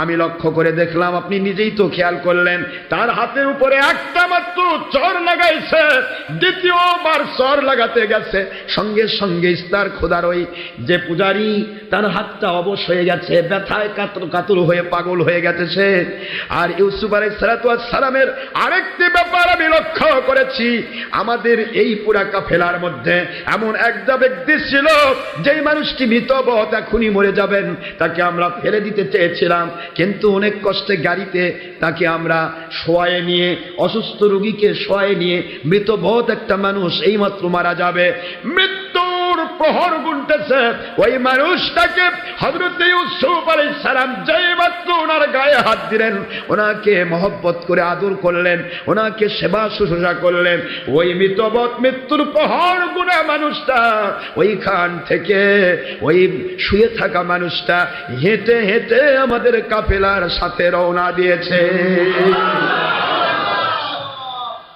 আমি লক্ষ্য করে দেখলাম, আপনি নিজেই তো খেয়াল করলেন, তার হাতের উপরে একটা মাত্র চর লাগাইছে, দ্বিতীয়বার চর লাগাতে গেছে, সঙ্গে সঙ্গে তার খোদার ওই যে পূজারি, তার হাতটা অবশ হয়ে গেছে, ব্যথায় কাতর কাতর হয়ে পাগল হয়ে গেছে সে। আর ইউসুফ আলাইহিস সালামের আরেকটি ব্যাপার আমি লক্ষ্য করেছি, আমাদের এই পুরা কাফেলার মধ্যে এমন একটা ব্যক্তি ছিল যেই মানুষটি মৃতবত, এখনই মরে যাবেন, তাকে আমরা ফেলে দিতে চেয়েছিলাম, কিন্তু অনেক কষ্টে গাড়িতে তাকে আমরা শোয়ায়ে নিয়ে, অসুস্থ রোগীকে শোয়ায়ে নিয়ে, মৃতবত একটা মানুষ এইমাত্র মারা যাবে, মৃত্যুর প্রহর গুনতেছে, ওই মানুষটাকে হযরত ইউসুফ আলাইহিস সালাম যেই মাত্র ওনার গায়ে হাত দিলেন, ওনাকে মহব্বত করে আদর করলেন, ওনাকে সেবা শুশ্রূষা করলেন, ওই মৃতবত মৃত্যুর প্রহর গুনা মানুষটা ওইখান থেকে, ওই শুয়ে থাকা মানুষটা হেঁটে হেঁটে আমাদের কাফেলার সাথে রওনা দিয়েছে।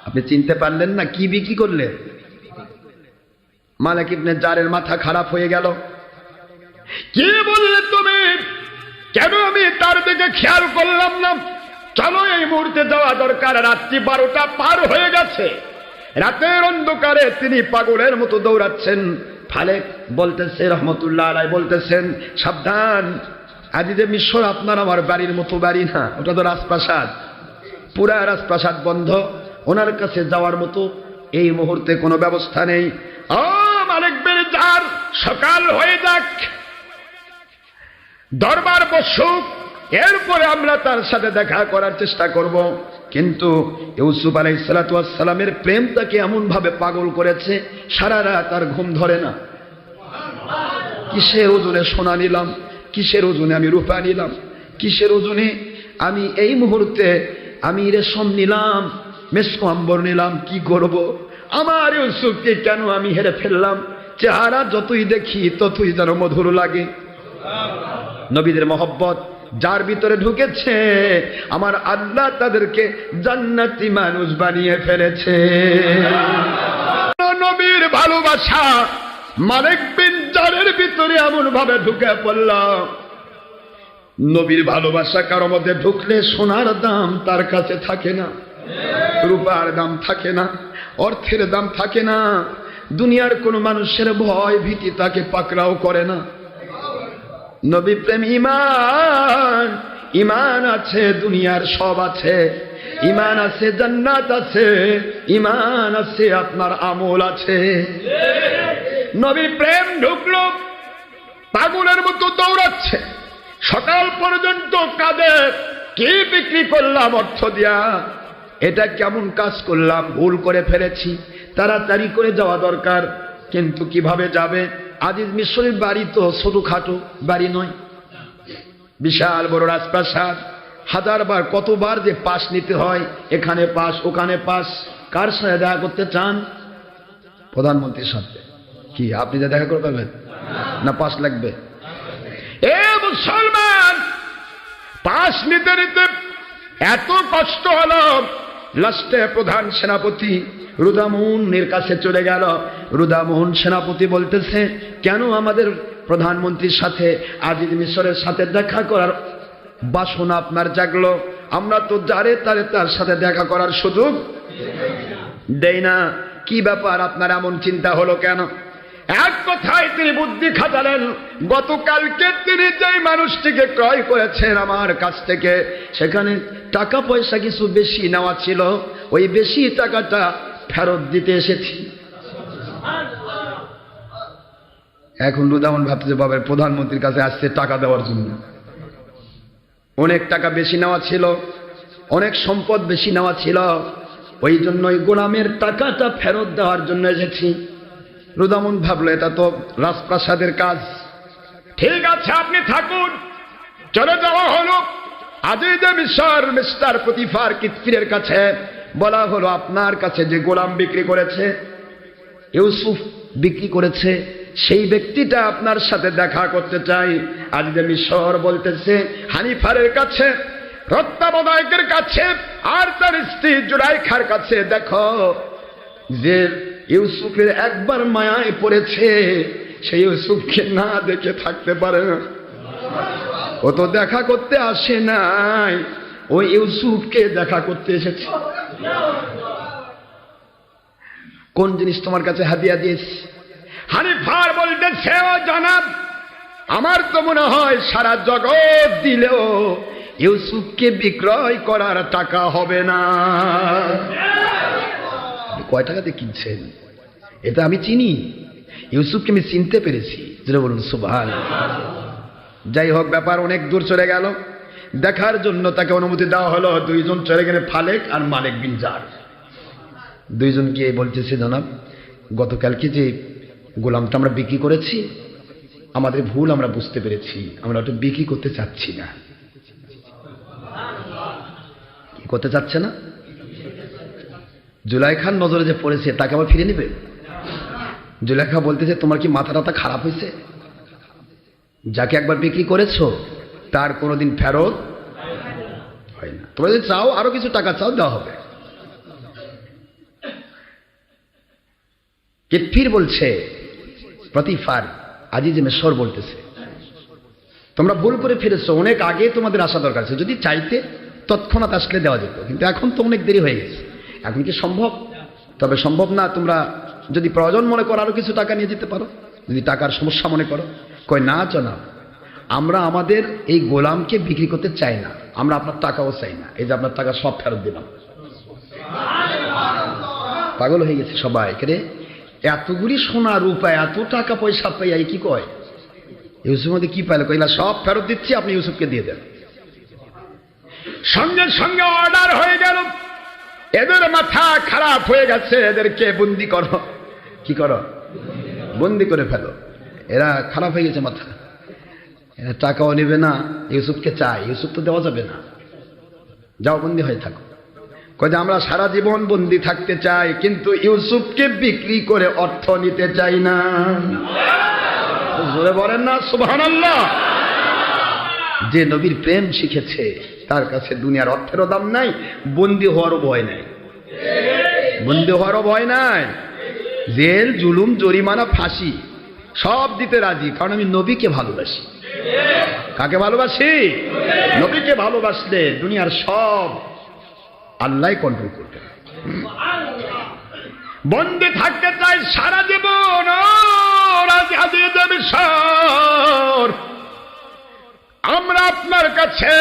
আপনি চিনতে পারলেন না? কি বিক্রি করলে? মালিক ইবনে জারের মাথা খারাপ হয়ে গেল। কি বললে তুমি? কেন আমি তার দিকে খেয়াল করলাম না? চলো এই মুহূর্তে যাওয়া দরকার। রাত্রি 12টা পার হয়ে গেছে, রাতের অন্ধকারে তিনি পাগলের মতো দৌড়াচ্ছেন। ফালেক বলতেছে, রহমতুল্লাহ আলাইহি বলতেছেন, সাবধান, আজিজে মিশর আপনার আমার বাড়ির মতো বাড়ি না, ওটা তো রাজপ্রাসাদ, পুরা রাজপ্রাসাদ বন্ধ, ওনার কাছে যাওয়ার মতো এই মুহূর্তে কোনো ব্যবস্থা নেই। ও মালিক বিন জার, সকাল হয়ে যাক, দরবার বসুক, এরপরে আমরা তার সাথে দেখা করার চেষ্টা করব। কিন্তু ইউসুফ আলাইহিস সালামের প্রেম তাকে এমন ভাবে পাগল করেছে, সারা রাত আর ঘুম ধরে না। কিসের ওজনে সোনা নিলাম, কিসের ওজনে আমি রূপা নিলাম, কিসের ওজনে আমি এই মুহূর্তে আমি রেশম নিলাম, মেসকো আম্বর নিলাম, কি করব? আমার ইউসুফকে কেন আমি হেরে ফেললাম? চেহারা যতই দেখি ততই যেন মধুর লাগে। নবীদের মহব্বত যার ভিতরে ঢুকেছে, আমার আল্লাহ তাদেরকে জান্নাতি মানুষ বানিয়ে ফেলেছে। নবীর ভালোবাসা মালিক বিন জারের ভিতরে এমন ভাবে ঢুকে পড়ল। নবীর ভালোবাসা কারো মধ্যে ঢুকলে সোনার দাম তার কাছে থাকে না, রূপার দাম থাকে না, অর্থের দাম থাকে না, দুনিয়ার কোন মানুষের ভয় ভীতি তাকে পাকড়াও করে না। নবী প্রেম ঈমান, ঈমান আছে, দুনিয়ার সব আছে, ঈমান আছে, জান্নাত আছে, ঈমান আছে, আপনার আমল আছে। নবী প্রেম ঢুকলো, পাগলের মতো দৌড়াচ্ছে, সকাল পর্যন্ত কাঁদে, কি বিক্রি করলাম অর্থ দিয়া, এটা কেমন কাজ করলাম, ভুল করে ফেলেছি, তাড়াতাড়ি করে যাওয়া দরকার। কিন্তু কিভাবে যাবে? আজিজ মিশরের বাড়ি তো ছোটখাটো বাড়ি নয়, বিশাল বড় রাজপ্রাসাদ, হাজারবার কতবার যে পাস নিতে হয়, এখানে পাস ওখানে পাস। কার সাথে দেখা করতে চান? প্রধানমন্ত্রীর সাথে। কি আপনি যা দেখা করে পাবেন না পাস লাগবে? এ মুসলমান, পাস নিতে নিতে এত কষ্ট হলো, লাস্টে প্রধান সেনাপতি রুদামুনের কাছে চলে গেল। রুদামুন সেনাপতি বলতেছে, কেন আমাদের প্রধানমন্ত্রীর সাথে, আজিজ মিশরের সাথে দেখা করার বাসনা আপনার জাগলো? আমরা তো যারে তারে তার সাথে দেখা করার সুযোগ দেই না। কি ব্যাপার, আপনার এমন চিন্তা হলো কেন? এক কথায় তিনি বুদ্ধি খাটালেন। গতকালকে তিনি যেই মানুষটিকে ক্রয় করেছেন আমার কাছ থেকে, সেখানে টাকা পয়সা কিছু বেশি নেওয়া ছিল, ওই বেশি টাকাটা ফেরত দিতে এসেছি। এখন রুদামন ভাবতে, বাবার প্রধানমন্ত্রীর কাছে আসছে টাকা দেওয়ার জন্য, অনেক টাকা বেশি নেওয়া ছিল, অনেক সম্পদ বেশি নেওয়া ছিল, ওই জন্য ওই গোলামের টাকাটা ফেরত দেওয়ার জন্য এসেছি। রুদামন ভাবলো, এটা তো রাজপ্রাসাদের কাজ। ঠিক আছে, আপনি থাকুন। চলে যাওয়া হলো আজিজে মিশর মিস্টার পতিফার কিতফিরের কাছে। বলা হলো, আপনার কাছে যে গোলাম বিক্রি করেছে, ইউসুফ বিক্রি করেছে, সেই ব্যক্তিটা আপনার সাথে দেখা করতে চাই। আজিজে মিশর বলতেছে হানিফারের কাছে, রত্নাবদায়কের কাছে, আর তার স্ত্রী জুলাইখার কাছে, দেখো যে ইউসুফের একবার মায়ায় পড়েছে, সেই ইউসুফকে না দেখে থাকতে পারে না। ও তো দেখা করতে আসে নাই, ও ইউসুফকে দেখা করতে এসেছে। কোন জিনিস তোমার কাছে হাদিয়া দিয়েছে? হানিফার বলতেছে, ও জনাব, আমার তো মনে হয় সারা জগৎ দিলেও ইউসুফকে বিক্রয় করার টাকা হবে না। কয় টাকাতে কিনছেন? এটা আমি চিনি, ইউসুফকে আমি চিনতে পেরেছি। যেটা বলুন সুবহানাল্লাহ। যাই হোক, ব্যাপার অনেক দূর চলে গেল। দেখার জন্য তাকে অনুমতি দেওয়া হলো। দুইজন চলে গেলে, ফালেক আর মালিক বিন জার। দুইজন গিয়ে বলতেছে, জনাব, গতকালকে যে গোলামটা আমরা বিক্রি করেছি, আমাদের ভুল আমরা বুঝতে পেরেছি, আমরা ওটা বিক্রি করতে চাচ্ছি না। কি করতে চাচ্ছে না? জুলাইখার নজরে যে পড়েছে তাকে আবার ফিরে নেবে? জুলাইখা বলতেছে, তোমার কি মাথা টাথা খারাপ হয়েছে? যাকে একবার বিক্রি করেছো তার কোনোদিন ফেরত হয় না। তোমরা যদি চাও আরো কিছু টাকা চাও, দেওয়া হবে। কিফির বলছে, প্রতিফার আজিজ মিশর বলতেছে, তোমরা ভুল করে ফিরেছো, অনেক আগে তোমাদের আসা দরকার ছিল। যদি চাইতে তৎক্ষণাৎ আসলে দেওয়া যেত, কিন্তু এখন তো অনেক দেরি হয়ে গেছে। এখন কি সম্ভব? তবে সম্ভব না। তোমরা যদি প্রয়োজন মনে করো আরো কিছু টাকা নিয়ে যেতে পারো, যদি টাকার সমস্যা মনে করো। কয়, না জনাব, আমরা আমাদের এই গোলামকে বিক্রি করতে চাই না, আমরা আপনার টাকাও চাই না। এই যে আপনার টাকা সব ফেরত দিলাম। পাগল হয়ে গেছে সবাই। কে এতগুলি সোনা রূপা, এত টাকা পয়সা পাই, কি কয় ইউসুফ মধ্যে কি পাইল? কইলা সব ফেরত দিচ্ছি, আপনি ইউসুফকে দিয়ে দেন। সঙ্গে সঙ্গে অর্ডার হয়ে গেল। এদের মাথা খারাপ হয়ে গেছে, এদেরকে বন্দি করো। কি করো? বন্দি করে ফেলো। এরা খারাপ হয়ে গেছে মাথা, এরা টাকাও নেবে না, ইউসুফকে চাই, ইউসুফ তো দেওয়া যাবে না, যাও বন্দি হয়ে থাকো। কয়ে, আমরা সারা জীবন বন্দি থাকতে চাই, কিন্তু ইউসুফকে বিক্রি করে অর্থ নিতে চাই না। জোরে বলেন না সুবহানাল্লাহ। যে নবীর প্রেম শিখেছে তার কাছে দুনিয়ার অর্থেরও দাম নাই, বন্দি হওয়ারও ভয় নাই। বন্দি হওয়ারও ভয় নাই। জেল, জুলুম, জরিমানা, ফাঁসি সব দিতে রাজি, কারণ আমি নবীকে ভালোবাসি। কাকে ভালোবাসি? নবীকে ভালোবাসলে দুনিয়ার সব আল্লাহ কন্ট্রোল করবে। বন্দি থাকতে চাই সারা জীবন। আমরা আপনার কাছে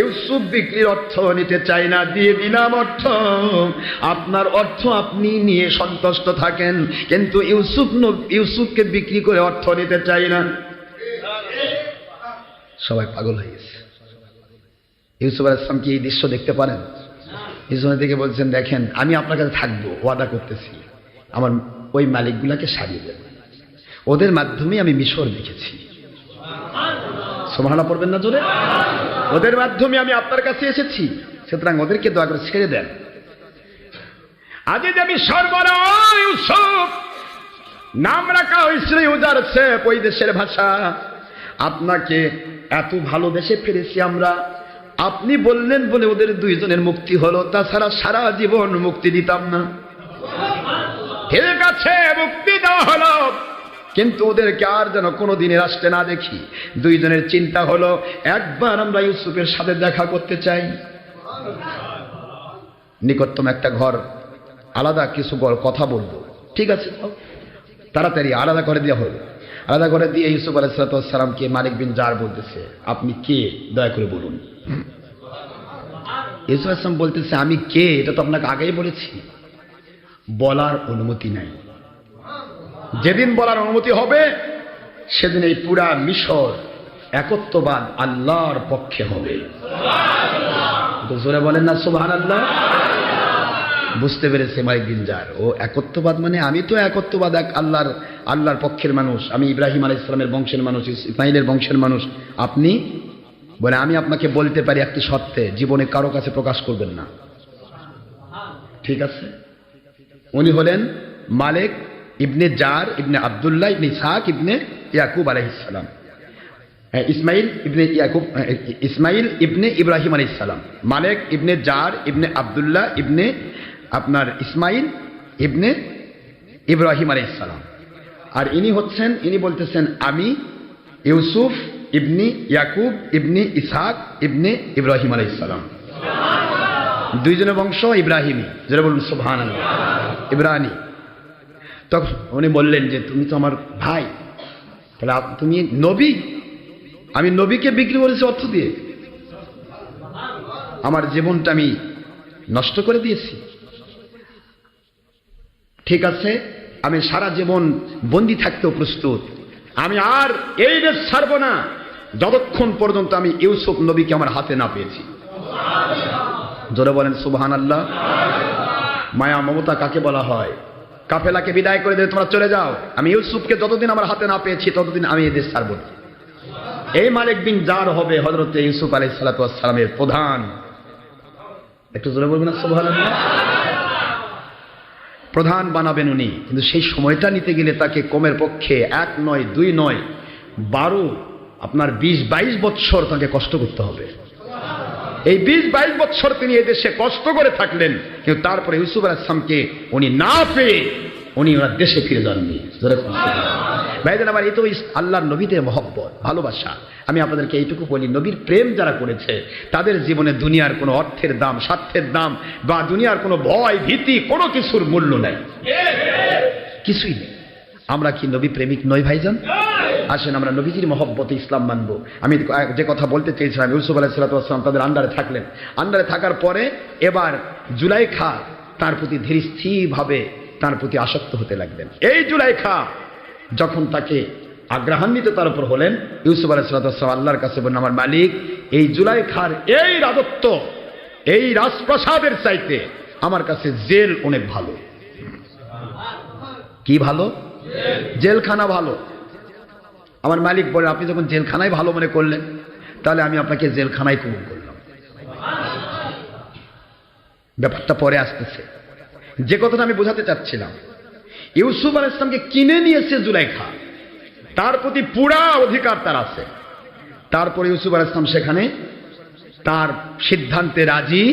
ইউসুফ বিক্রির অর্থ নিতে চাই না, দিয়ে দিলাম অর্থ। আপনার অর্থ আপনি নিয়ে সন্তুষ্ট থাকেন, কিন্তু ইউসুফকে বিক্রি করে অর্থ নিতে চাই না। সবাই পাগল হয়ে গেছে। ইউসুফ আলাইহিস সালাম কি এই দৃশ্য দেখতে পারেন? ইউসুফ থেকে বলছেন, দেখেন, আমি আপনার কাছে থাকবো, ওয়াদা করতেছি, আমার ওই মালিকগুলাকে সারিয়ে দেব, ওদের মাধ্যমে আমি মিশর দেখেছি। সুবহানাল্লাহ পড়বেন না জোরে? ওদের মাধ্যমে আমি আপনার কাছে এসেছি, সুতরাং ওদেরকে দয়া করে ছেড়ে দেন। আজ আমি সর্বরা ইউসুফ নাম রাখা হয়েছিল ইউজারছে, ওই দেশের ভাষা। আপনাকে এত ভালো দেশে ফিরেছি আমরা, আপনি বললেন বলে ওদের দুইজনের মুক্তি হলো, তাছাড়া সারা জীবন মুক্তি দিতাম না। ঠিক আছে, মুক্তি দেওয়া হলো, কিন্তু ওদেরকে আর যেন কোনোদিনের আসতে না দেখি। দুইজনের চিন্তা হলো, একবার আমরা ইউসুফের সাথে দেখা করতে চাই। নিকটতম একটা ঘর, আলাদা কিছু কথা বলবো। ঠিক আছে, তাড়াতাড়ি আলাদা করে দেওয়া হলো। আলাদা করে দিয়ে ইউসুফ আলাইহিস সালামকে মালিক বিন জার বলতেছে, আপনি কে, দয়া করে বলুন। ইউসুফ আলাইহিস সালাম বলতেছে, আমি কে এটা তো আপনাকে আগেই বলেছি, বলার অনুমতি নাই। যেদিন বলার অনুমতি হবে সেদিন এই পুরা মিশর একত্ববাদ আল্লাহর পক্ষে হবে। জোরে বলেন না সুবহানাল্লাহ। বুঝতে পেরেছে মালিক বিন জার, ও একত্ববাদ মানে আমি তো একত্ববাদ, এক আল্লাহর পক্ষের মানুষ, আমি ইব্রাহিম আলাইহিস সালামের বংশের মানুষ, ইসমাইলের বংশের মানুষ। আপনি বলে, আমি আপনাকে বলতে পারি একটি শর্তে, জীবনে কারো কাছে প্রকাশ করবেন না। ঠিক আছে। উনি হলেন মালিক ইবনে জার ইবনে আব্দুল্লাহ ইবনে ইসহাক ইবনে ইয়াকুব আলাইহিস সালাম, ইসমাইল ইবনে ইব্রাহিম আলাইহিস সালাম, মালিক ইবনে জার ইবনে আব্দুল্লাহ ইবনে আপনার ইসমাইল ইবনে ইব্রাহিম আলাইহিস সালাম। আর ইনি বলতেছেন, আমি ইউসুফ ইবনি ইয়াকুব ইবনি ইসহাক ইবনে ইব্রাহিম আলাইহিস সালাম। দুইজনের বংশ ইব্রাহিমী, যারা বলুন সুবহানাল্লাহ, ইব্রানি। তখন উনি বললেন যে তুমি তো আমার ভাই, তাহলে তুমি নবী? আমি নবীকে বিক্রি করেছি অর্থ দিয়ে? আমার জীবনটা আমি নষ্ট করে দিয়েছি। ঠিক আছে, আমি সারা জীবন বন্দী থাকতেও প্রস্তুত, আমি আর এই দেশ ছাড়ব না যতক্ষণ পর্যন্ত আমি ইউসুফ নবীকে আমার হাতে না পেয়েছি। জোরে বলেন সুবহানাল্লাহ। মায়া মমতা কাকে বলা হয়? কাফেলাকে বিদায় করে দিয়ে তোমরা চলে যাও, আমি ইউসুফকে যতদিন আমার হাতে না পেয়েছি ততদিন আমি এই দেশ ছাড়ব না। এই মালিক বিন জার হবে হযরতে ইউসুফ আলাইহিস সালাতু ওয়াস সালামের প্রধান। একটু জোরে বলবেন না সুবহানাল্লাহ। প্রধান বানাবেন উনি, কিন্তু সেই সময়টা নিতে গেলে তাকে কমের পক্ষে 1 নয় 2 নয় 12 আপনার 20-22 বছর তাকে কষ্ট করতে হবে। এই 20-22 বছর তিনি এই দেশে কষ্ট করে থাকলেন, কিন্তু তারপরে ইউসুফ আলাইহিস সালামকে উনি না পেয়ে উনি ওনার দেশে ফিরে যাননি। ভাইদের আমার, এই তো আল্লাহর নবীদের মহব্বত, ভালোবাসা। আমি আপনাদেরকে এইটুকু বলি, নবীর প্রেম যারা করেছে তাদের জীবনে দুনিয়ার কোনো অর্থের দাম, স্বার্থের দাম বা দুনিয়ার কোনো ভয় ভীতি কোনো কিছুর মূল্য নাই, কিছুই নেই। আমরা কি নবী প্রেমিক নই ভাইজান? আসেন আমরা নবীজির মহব্বতে ইসলাম মানব। আমি যে কথা বলতে চেয়েছিলাম, ইউসুফ আলাইহিস সালাতু ওয়াস সালাম তাদের আন্ডারে থাকলেন। আন্ডারে থাকার পরে এবার জুলাইখা তার প্রতি ধীর স্থিরভাবে তার প্রতি আসক্ত হতে লাগলেন। এই জুলাইখা যখন তাকে আগ্রহান্বিত তার উপর হলেন, ইউসুফ আলাইহিস সালাতু ওয়াস সালাম আল্লাহর কাছে বললেন, আমার মালিক, এই জুলাইখার এই রাজত্ব, এই রাজপ্রাসাদের চাইতে আমার কাছে জেল অনেক ভালো। কি ভালো? জেলখানা ভালো। আমার মালিক বলেন, আপনি যখন জেলখানায় ভালো মনে করলেন, তাহলে আমি আপনাকে জেলখানায় কবুল করলাম। ব্যাপারটা পরে আসতেছে। যে কথাটা আমি বোঝাতে চাচ্ছিলাম, ইউসুফ আলাইহিস সালামকে কিনে নিয়েছে জুলাইখা, তার প্রতি পুরা অধিকার তার আছে। তারপরে ইউসুফ আলাইহিস সালাম সেখানে তার সিদ্ধান্তে রাজি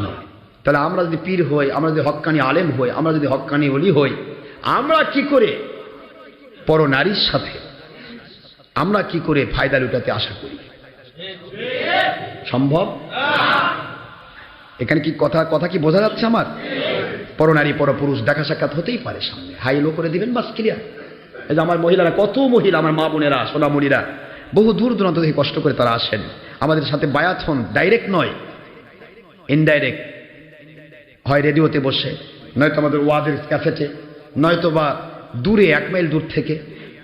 নয়। তাহলে আমরা যদি পীর হই, আমরা যদি হক্কানি আলেম হই, আমরা যদি হক্কানি ওলি হই, আমরা কি করে পরনারীর সাথে আমরা কি করে ফায়দা লুটাতে আশা করি? সম্ভব? এখানে কি কথা কি বোঝা যাচ্ছে আমার? পরনারী পরপুরুষ দেখা সাক্ষাৎ হতেই পারে, সামনে হাই লো করে দিবেন, বাস ক্লিয়ার। এই যে আমার মহিলারা, কত মহিলা, আমার মা বোনেরা, সোনামণিরা বহু দূর দূরান্ত থেকে কষ্ট করে তারা আসেন আমাদের সাথে বায়াত হন। ডাইরেক্ট নয়, ইনডাইরেক্ট, হয় রেডিওতে বসে, নয়তো আমাদের ওয়াজের ক্যাসেটে, নয়তো বা দূরে 1 মাইল দূর থেকে,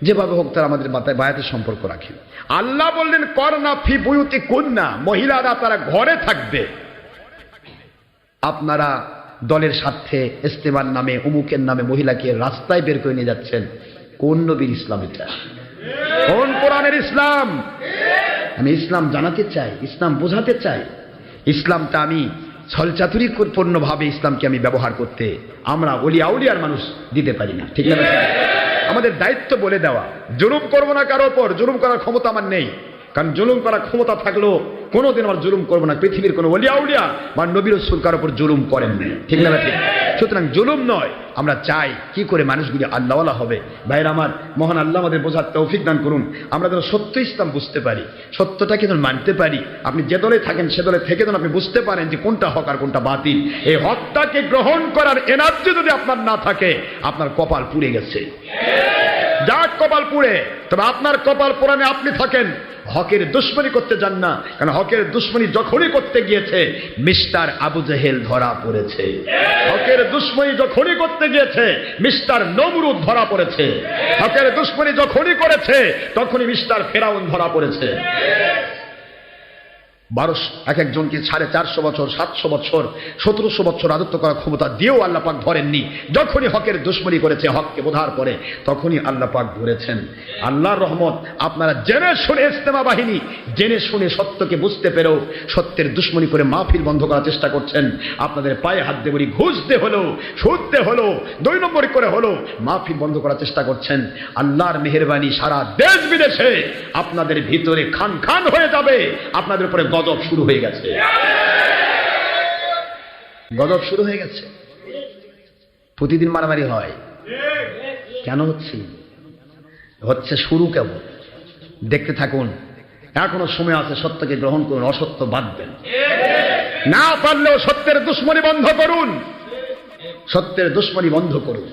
যেভাবে হোক তারা আমাদের বায়াতের সম্পর্ক রাখেন। আল্লাহ বললেন, করনা ফি বুয়ুতি কুন্না, মহিলারা তারা ঘরে থাকবে। আপনারা দলের স্বার্থে ইস্তেমার নামে, অমুকের নামে মহিলাকে রাস্তায় বের করে নিয়ে যাচ্ছেন। কোন নবীর ইসলাম এটা? কোন কোরআনের ইসলাম? আমি ইসলাম জানাতে চাই, ইসলাম বোঝাতে চাই। ইসলামটা আমি ছলচাতুরিপূর্ণভাবে ইসলামকে আমি ব্যবহার করতে আমরা ওলি আউলিয়ার মানুষ দিতে পারি না, ঠিক না? আমাদের দায়িত্ব বলে দেওয়া, জুলুম করবো না কারোর উপর, জুলুম করার ক্ষমতা আমার নেই। কারণ জুলুম করার ক্ষমতা থাকলেও কোনোদিন আমার জুলুম করবো না। পৃথিবীর কোনো ওলি আউলিয়া বা নবী রাসূল কারোর উপর জুলুম করেন না, ঠিক না? ঠিক। সুতরাং জুলুম নয়। আমরা চাই কি করে মানুষগুলি আল্লাহওয়ালা হবে। ভাইরা আমার, মহান আল্লাহ আমাদের বোঝার তৌফিক দান করুন। আমরা যেন সত্য ইসলাম বুঝতে পারি, সত্যটাকে যেন মানতে পারি। আপনি যে দলে থাকেন সে দলে থেকে যেন আপনি বুঝতে পারেন যে কোনটা হক আর কোনটা বাতিল। এই হকটাকে গ্রহণ করার এনার্জি যদি আপনার না থাকে, আপনার কপাল পুড়ে গেছে। যাক কপাল পুড়ে, তবে আপনার কপাল পোড়ানে আপনি থাকেন। হকের দুশমনি করতে যান না, কারণ হকের দুশমনি যখনই করতে গিয়েছে মিস্টার আবু জেহেল ধরা পড়েছে। হকের দুশমনি যখনই করতে গিয়েছে মিস্টার নমরুদ ধরা পড়েছে। হকের দুশমনি যখনই করেছে তখনই মিস্টার ফেরাউন ধরা পড়েছে। 12 একজনকে 450 বছর, 700 বছর, 1700 বছর রাজত্ব করার ক্ষমতা দিয়েও আল্লাহ পাক ধরেননি। যখনই হকের দুশমনি করেছে, হককে বোঝার পরে, তখনই আল্লাহ পাক ধরেছেন। আল্লাহর রহমত, আপনারা জেনে শুনে ইস্তেমা বাহিনী জেনে শুনে সত্যকে বুঝতে পেরেও সত্যের দুশমনি করে মাহফিল বন্ধ করার চেষ্টা করছেন। আপনাদের পায়ে হাত দিয়ে বলি, ঘুষতে হলো, সুদতে হলো, 2 নম্বরই করে হলো মাহফিল বন্ধ করার চেষ্টা করছেন। আল্লাহর মেহেরবানি সারা দেশ বিদেশে আপনাদের ভিতরে খান খান হয়ে যাবে। আপনাদের উপরে গজব শুরু হয়ে গেছে, গজব শুরু হয়ে গেছে। প্রতিদিন মারামারি হয়, কেন হচ্ছে? হচ্ছে শুরু কেবল, দেখতে থাকুন, এখনো সময় আছে, সত্যকে গ্রহণ করুন, অসত্য বাদ দেন। না পারলেও সত্যের দুশ্মনী বন্ধ করুন, সত্যের দুশ্মনী বন্ধ করুন।